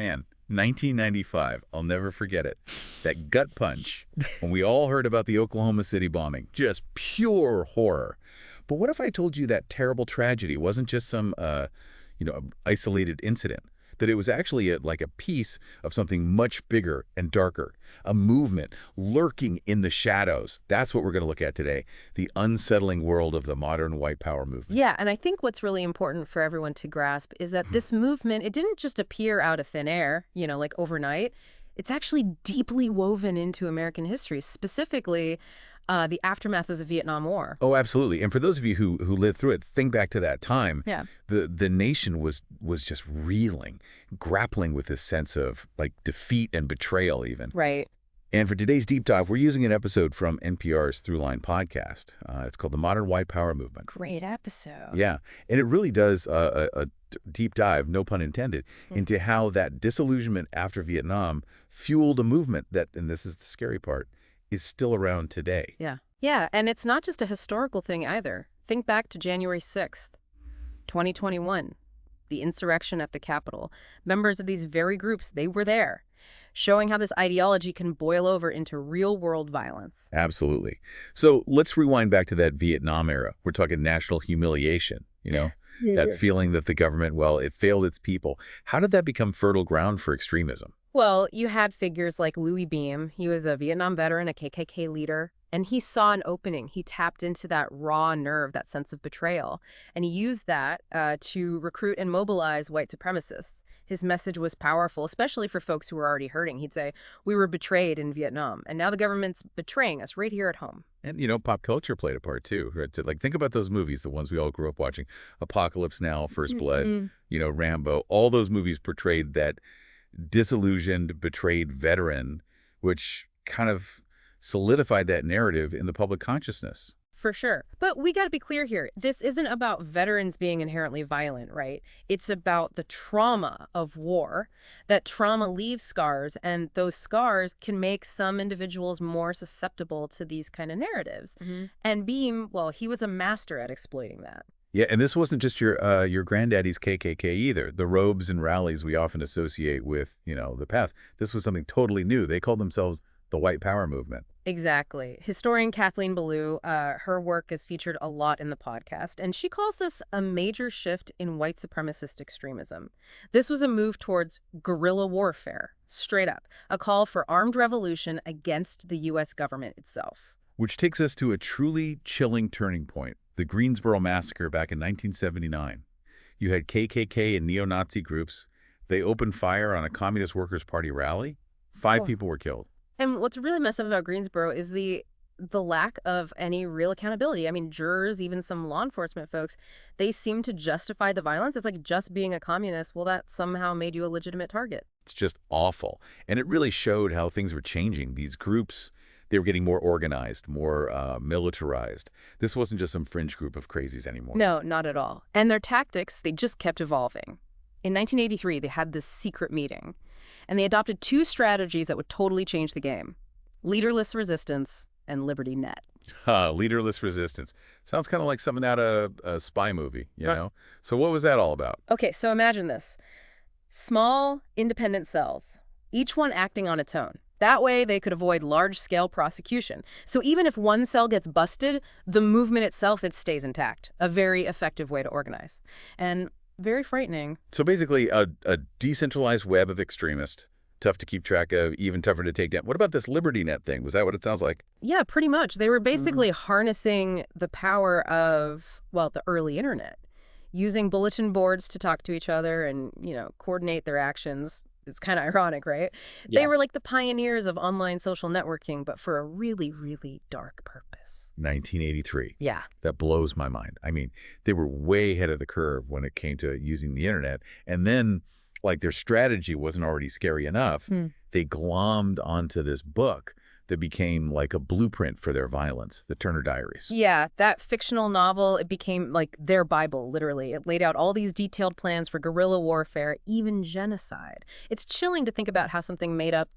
Man, 1995, I'll never forget it. That gut punch when we all heard about the Oklahoma City bombing. Just pure horror. But what if I told you that terrible tragedy wasn't just some, isolated incident? That it was actually like a piece of something much bigger and darker, a movement lurking in the shadows. That's what we're going to look at today, the unsettling world of the modern white power movement. Yeah, and I think what's really important for everyone to grasp is that this movement, it didn't just appear out of thin air, like overnight. It's actually deeply woven into American history, specifically the aftermath of the Vietnam War. Oh, absolutely. And for those of you who lived through it, think back to that time. Yeah. The nation was just reeling, grappling with this sense of like defeat and betrayal even. Right. And for today's deep dive, we're using an episode from NPR's Throughline podcast. It's called The Modern White Power Movement. Great episode. Yeah. And it really does a deep dive, no pun intended, into how that disillusionment after Vietnam fueled a movement that, and this is the scary part, is still around today. Yeah. Yeah, and it's not just a historical thing either. Think back to January 6th, 2021, the insurrection at the Capitol. Members of these very groups, they were there, showing how this ideology can boil over into real-world violence. Absolutely. So let's rewind back to that Vietnam era. We're talking national humiliation, that feeling that the government, well, it failed its people. How did that become fertile ground for extremism? Well, you had figures like Louis Beam. He was a Vietnam veteran, a KKK leader, and he saw an opening. He tapped into that raw nerve, that sense of betrayal, and he used that to recruit and mobilize white supremacists. His message was powerful, especially for folks who were already hurting. He'd say, we were betrayed in Vietnam, and now the government's betraying us right here at home. And, pop culture played a part, too. Right? So, think about those movies, the ones we all grew up watching. Apocalypse Now, First Blood, Rambo. All those movies portrayed that disillusioned, betrayed veteran, which kind of solidified that narrative in the public consciousness. For sure. But we got to be clear here. This isn't about veterans being inherently violent, right? It's about the trauma of war. That trauma leaves scars, and those scars can make some individuals more susceptible to these kind of narratives. And Beam, well, he was a master at exploiting that. Yeah, and this wasn't just your granddaddy's KKK either. The robes and rallies we often associate with, the past. This was something totally new. They called themselves the White Power Movement. Exactly. Historian Kathleen Belew, her work is featured a lot in the podcast, and she calls this a major shift in white supremacist extremism. This was a move towards guerrilla warfare, straight up, a call for armed revolution against the U.S. government itself. Which takes us to a truly chilling turning point. The Greensboro Massacre back in 1979. You had KKK and neo-Nazi groups. They opened fire on a Communist Workers' Party rally. 5 people were killed. And what's really messed up about Greensboro is the lack of any real accountability. I mean, jurors, even some law enforcement folks, they seem to justify the violence. It's like just being a communist, well, that somehow made you a legitimate target. It's just awful. And it really showed how things were changing. These groups, they were getting more organized, more militarized. This wasn't just some fringe group of crazies anymore. No, not at all. And their tactics, they just kept evolving. In 1983, they had this secret meeting, and they adopted 2 strategies that would totally change the game: leaderless resistance and Liberty Net. Leaderless resistance. Sounds kind of like something out of a spy movie, know? So what was that all about? Okay, so imagine this. Small, independent cells, each one acting on its own. That way, they could avoid large-scale prosecution. So even if one cell gets busted, the movement itself, it stays intact. A very effective way to organize. And very frightening. So basically, a decentralized web of extremists, tough to keep track of, even tougher to take down. What about this Liberty Net thing? Was that what it sounds like? Yeah, pretty much. They were basically harnessing the power of, well, the early internet, using bulletin boards to talk to each other and, coordinate their actions. It's kind of ironic, right? Yeah. They were like the pioneers of online social networking, but for a really, really dark purpose. 1983. Yeah. That blows my mind. I mean, they were way ahead of the curve when it came to using the internet. And then, like, their strategy wasn't already scary enough. They glommed onto this book that became like a blueprint for their violence, the Turner Diaries. Yeah, that fictional novel, it became like their Bible, literally. It laid out all these detailed plans for guerrilla warfare, even genocide. It's chilling to think about how something made up,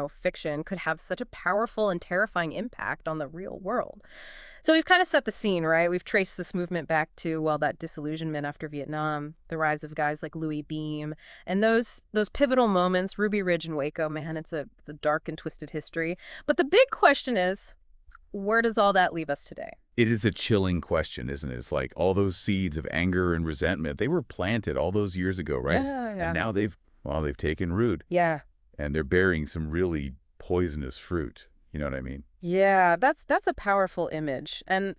fiction could have such a powerful and terrifying impact on the real world. So we've kind of set the scene, right? We've traced this movement back to, well, that disillusionment after Vietnam, the rise of guys like Louis Beam, and those pivotal moments, Ruby Ridge and Waco, man, it's a dark and twisted history. But the big question is, where does all that leave us today? It is a chilling question, isn't it? It's like all those seeds of anger and resentment, they were planted all those years ago, right? Yeah, And yeah. now they've taken root, Yeah. and they're bearing some really poisonous fruit. You know what I mean? Yeah, that's a powerful image and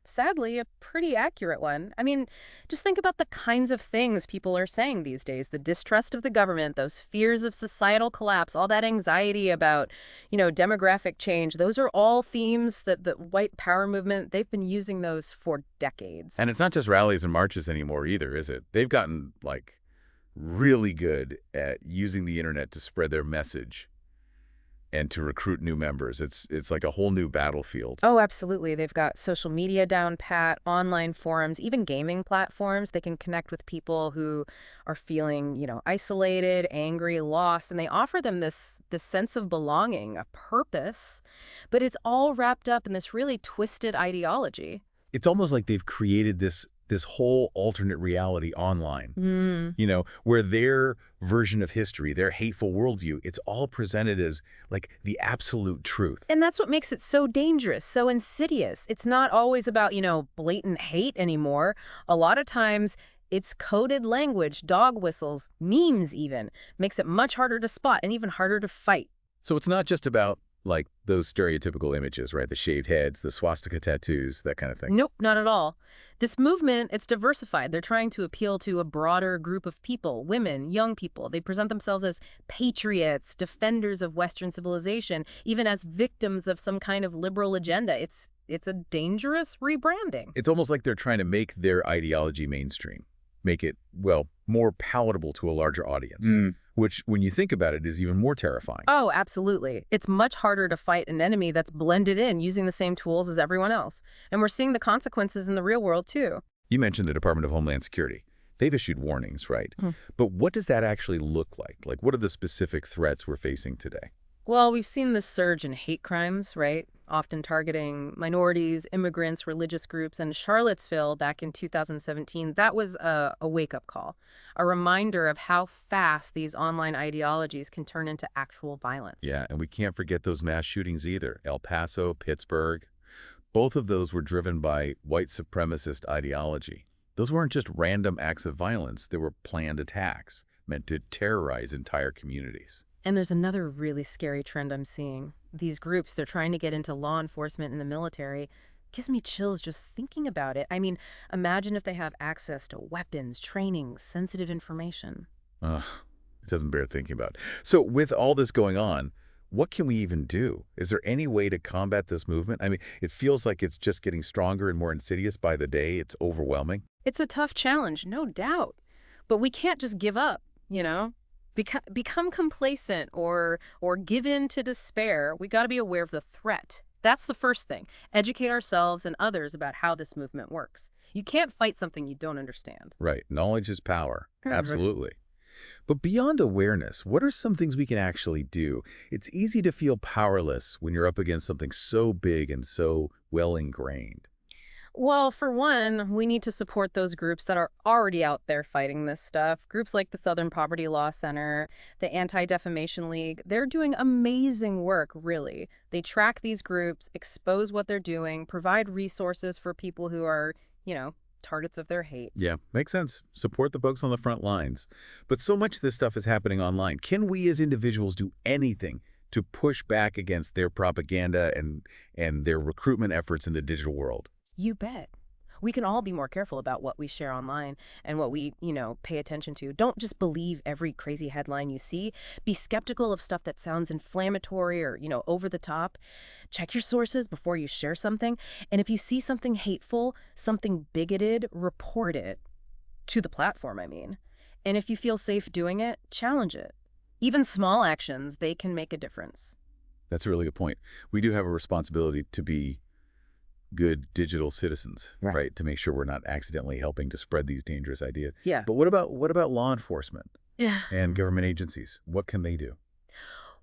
sadly a pretty accurate one. I mean, just think about the kinds of things people are saying these days, the distrust of the government, those fears of societal collapse, all that anxiety about, demographic change. Those are all themes that the white power movement, they've been using those for decades. And it's not just rallies and marches anymore either, is it? They've gotten, like, really good at using the internet to spread their message and to recruit new members. It's like a whole new battlefield. Oh, absolutely. They've got social media down pat, online forums, even gaming platforms. They can connect with people who are feeling, isolated, angry, lost, and they offer them this sense of belonging, a purpose. But it's all wrapped up in this really twisted ideology. It's almost like they've created this whole alternate reality online, Mm. where their version of history, their hateful worldview, it's all presented as like the absolute truth. And that's what makes it so dangerous, so insidious. It's not always about, blatant hate anymore. A lot of times it's coded language, dog whistles, memes even. Makes it much harder to spot and even harder to fight. So it's not just about like those stereotypical images, right? The shaved heads, the swastika tattoos, that kind of thing. Nope, not at all. This movement, it's diversified. They're trying to appeal to a broader group of people, women, young people. They present themselves as patriots, defenders of Western civilization, even as victims of some kind of liberal agenda. It's a dangerous rebranding. It's almost like they're trying to make their ideology mainstream, make it, well, more palatable to a larger audience, which, when you think about it, is even more terrifying. Oh, absolutely. It's much harder to fight an enemy that's blended in using the same tools as everyone else. And we're seeing the consequences in the real world, too. You mentioned the Department of Homeland Security. They've issued warnings, right? Hmm. But what does that actually look like? Like, what are the specific threats we're facing today? Well, we've seen this surge in hate crimes, right? Often targeting minorities, immigrants, religious groups. And Charlottesville back in 2017, that was a wake-up call, a reminder of how fast these online ideologies can turn into actual violence. Yeah, and we can't forget those mass shootings either. El Paso, Pittsburgh. Both of those were driven by white supremacist ideology. Those weren't just random acts of violence. They were planned attacks meant to terrorize entire communities. And there's another really scary trend I'm seeing. These groups, they're trying to get into law enforcement and the military. Gives me chills just thinking about it. I mean, imagine if they have access to weapons, training, sensitive information. Ugh, it doesn't bear thinking about. So with all this going on, what can we even do? Is there any way to combat this movement? I mean, it feels like it's just getting stronger and more insidious by the day. It's overwhelming. It's a tough challenge, no doubt. But we can't just give up, Become complacent or give in to despair. We got to be aware of the threat. That's the first thing. Educate ourselves and others about how this movement works. You can't fight something you don't understand. Right. Knowledge is power. Right. Absolutely. But beyond awareness, what are some things we can actually do? It's easy to feel powerless when you're up against something so big and so well ingrained. Well, for one, we need to support those groups that are already out there fighting this stuff. Groups like the Southern Poverty Law Center, the Anti-Defamation League, they're doing amazing work, really. They track these groups, expose what they're doing, provide resources for people who are, targets of their hate. Yeah, makes sense. Support the folks on the front lines. But so much of this stuff is happening online. Can we as individuals do anything to push back against their propaganda and their recruitment efforts in the digital world? You bet. We can all be more careful about what we share online and what we, pay attention to. Don't just believe every crazy headline you see. Be skeptical of stuff that sounds inflammatory or, over the top. Check your sources before you share something. And if you see something hateful, something bigoted, report it. To the platform, I mean. And if you feel safe doing it, challenge it. Even small actions, they can make a difference. That's a really good point. We do have a responsibility to be good digital citizens, right? To make sure we're not accidentally helping to spread these dangerous ideas. Yeah. But what about law enforcement Yeah. and government agencies? What can they do?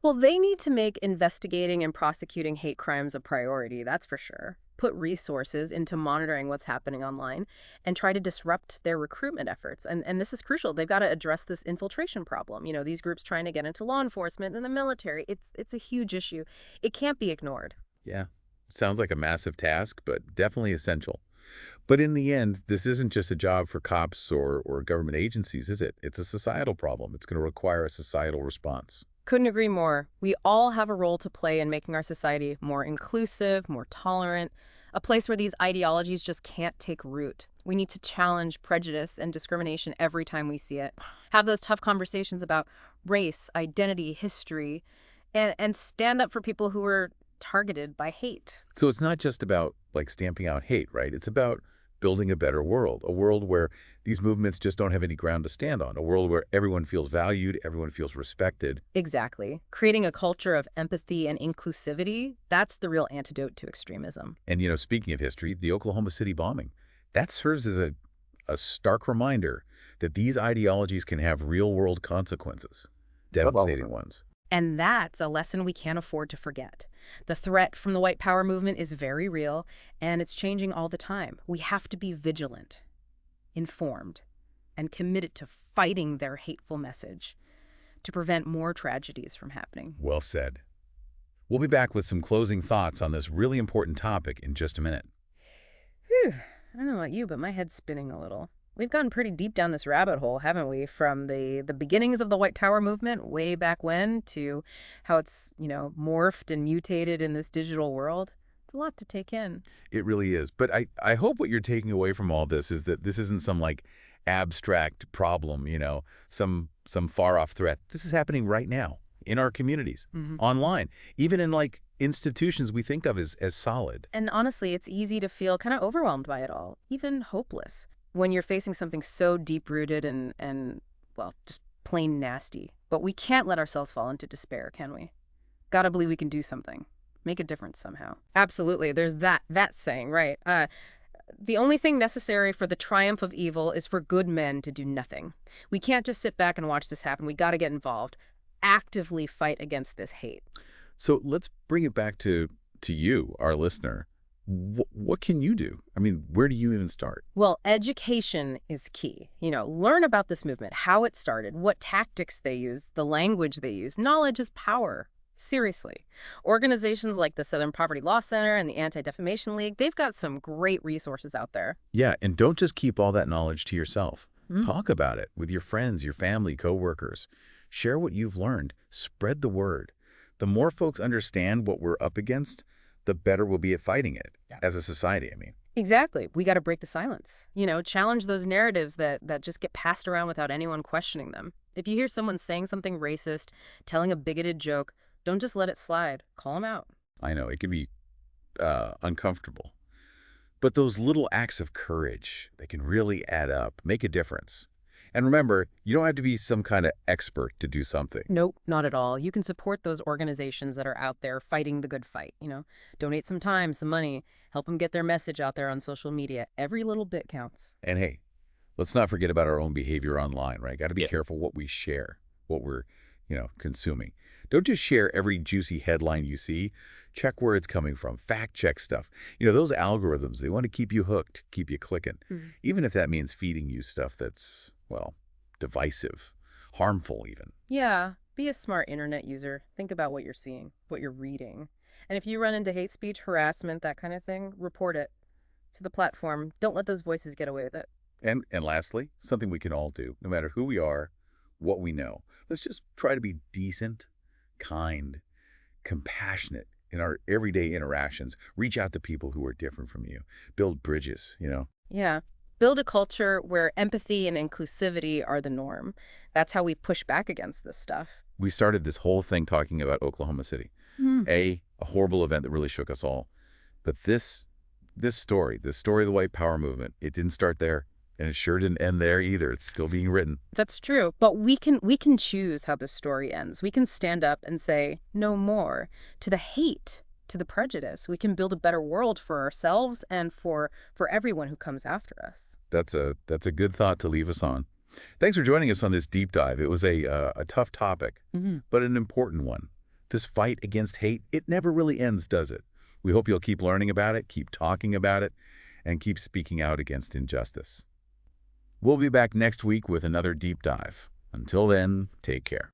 Well, they need to make investigating and prosecuting hate crimes a priority, that's for sure. put resources into monitoring what's happening online, and try to disrupt their recruitment efforts. And this is crucial. They've got to address this infiltration problem. These groups trying to get into law enforcement and the military. It's a huge issue. It can't be ignored. Yeah, sounds like a massive task, but definitely essential. But in the end, this isn't just a job for cops or government agencies, is it? It's a societal problem. It's going to require a societal response. Couldn't agree more. We all have a role to play in making our society more inclusive, more tolerant, a place where these ideologies just can't take root. We need to challenge prejudice and discrimination every time we see it. Have those tough conversations about race, identity, history, and stand up for people who are targeted by hate. So it's not just about stamping out hate, right? It's about building a better world, a world where these movements just don't have any ground to stand on, a world where everyone feels valued, everyone feels respected. Exactly. Creating a culture of empathy and inclusivity, that's the real antidote to extremism. And, speaking of history, the Oklahoma City bombing, that serves as a stark reminder that these ideologies can have real-world consequences, devastating ones. And that's a lesson we can't afford to forget. The threat from the white power movement is very real, and it's changing all the time. We have to be vigilant, informed, and committed to fighting their hateful message to prevent more tragedies from happening. Well said. We'll be back with some closing thoughts on this really important topic in just a minute. Whew. I don't know about you, but my head's spinning a little. We've gotten pretty deep down this rabbit hole, haven't we? From the beginnings of the White Tower movement way back when to how it's, morphed and mutated in this digital world. It's a lot to take in. It really is. But I hope what you're taking away from all this is that this isn't some abstract problem, some far-off threat. This is happening right now in our communities, online, even in institutions we think of as solid. And honestly, it's easy to feel kind of overwhelmed by it all, even hopeless, when you're facing something so deep-rooted and, well, just plain nasty. But we can't let ourselves fall into despair, can we? Gotta believe we can do something. Make a difference somehow. Absolutely. There's that saying, right? The only thing necessary for the triumph of evil is for good men to do nothing. We can't just sit back and watch this happen. We gotta get involved. Actively fight against this hate. So let's bring it back to you, our listener. What can you do? I mean, where do you even start? Well, education is key. Learn about this movement, how it started, what tactics they use, the language they use. Knowledge is power. Seriously. Organizations like the Southern Poverty Law Center and the Anti-Defamation League, they've got some great resources out there. Yeah, and don't just keep all that knowledge to yourself. Talk about it with your friends, your family, coworkers. Share what you've learned. Spread the word. The more folks understand what we're up against, the better we'll be at fighting it as a society, I mean. Exactly. We got to break the silence. Challenge those narratives that just get passed around without anyone questioning them. If you hear someone saying something racist, telling a bigoted joke, don't just let it slide. Call them out. I know, it can be uncomfortable. But those little acts of courage, they can really add up, make a difference. And remember, you don't have to be some kind of expert to do something. Nope, not at all. You can support those organizations that are out there fighting the good fight, Donate some time, some money, help them get their message out there on social media. Every little bit counts. And hey, let's not forget about our own behavior online, right? Got to be careful what we share, what we're, consuming. Don't just share every juicy headline you see. Check where it's coming from. Fact check stuff. Those algorithms, they want to keep you hooked, keep you clicking, even if that means feeding you stuff that's, well, divisive, harmful even. Yeah, be a smart internet user. Think about what you're seeing, what you're reading. And if you run into hate speech, harassment, that kind of thing, report it to the platform. Don't let those voices get away with it. And lastly, something we can all do, no matter who we are, what we know. Let's just try to be decent, kind, compassionate in our everyday interactions. Reach out to people who are different from you. Build bridges, Yeah. Build a culture where empathy and inclusivity are the norm. That's how we push back against this stuff. We started this whole thing talking about Oklahoma City. A horrible event that really shook us all. But this story, the story of the white power movement, it didn't start there. And it sure didn't end there either. It's still being written. That's true. But we can choose how the story ends. We can stand up and say no more to the hate, to the prejudice. We can build a better world for ourselves and for everyone who comes after us. That's a good thought to leave us on. Thanks for joining us on this deep dive. It was a tough topic, but an important one. This fight against hate, it never really ends, does it? We hope you'll keep learning about it, keep talking about it, and keep speaking out against injustice. We'll be back next week with another deep dive. Until then, take care.